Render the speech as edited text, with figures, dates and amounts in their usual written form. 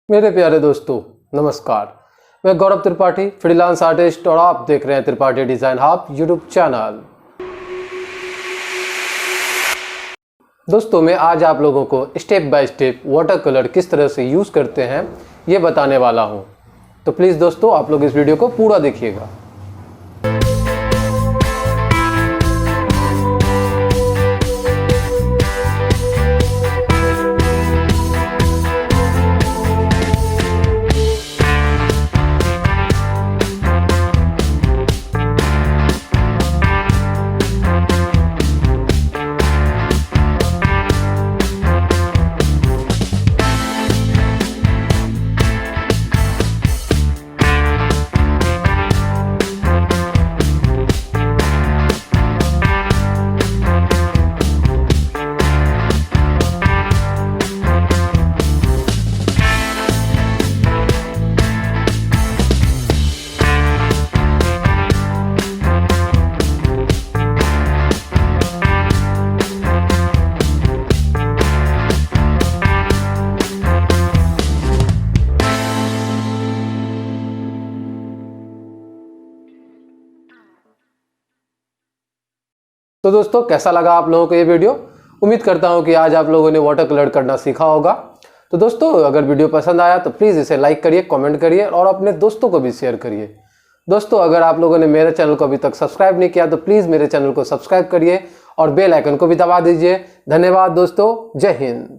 मेरे प्यारे दोस्तों नमस्कार, मैं गौरव त्रिपाठी फ्रीलांस आर्टिस्ट और आप देख रहे हैं Tripathi design hub YouTube channel. दोस्तों मैं आज आप लोगों को step by step water colour किस तरह से यूज़ करते हैं ये बताने वाला हूं। तो प्लीज़ दोस्तों आप लोग इस वीडियो को पूरा देखिएगा। तो दोस्तों कैसा लगा आप लोगों को ये वीडियो? उम्मीद करता हूँ कि आज आप लोगों ने वाटर कलर करना सीखा होगा। तो दोस्तों अगर वीडियो पसंद आया तो प्लीज़ इसे लाइक करिए, कमेंट करिए और अपने दोस्तों को भी शेयर करिए। दोस्तों अगर आप लोगों ने मेरे चैनल को अभी तक सब्सक्राइब नहीं किया तो प्लीज़ मेरे चैनल को सब्सक्राइब करिए और बेल आइकन को भी दबा दीजिए। धन्यवाद दोस्तों, जय हिंद।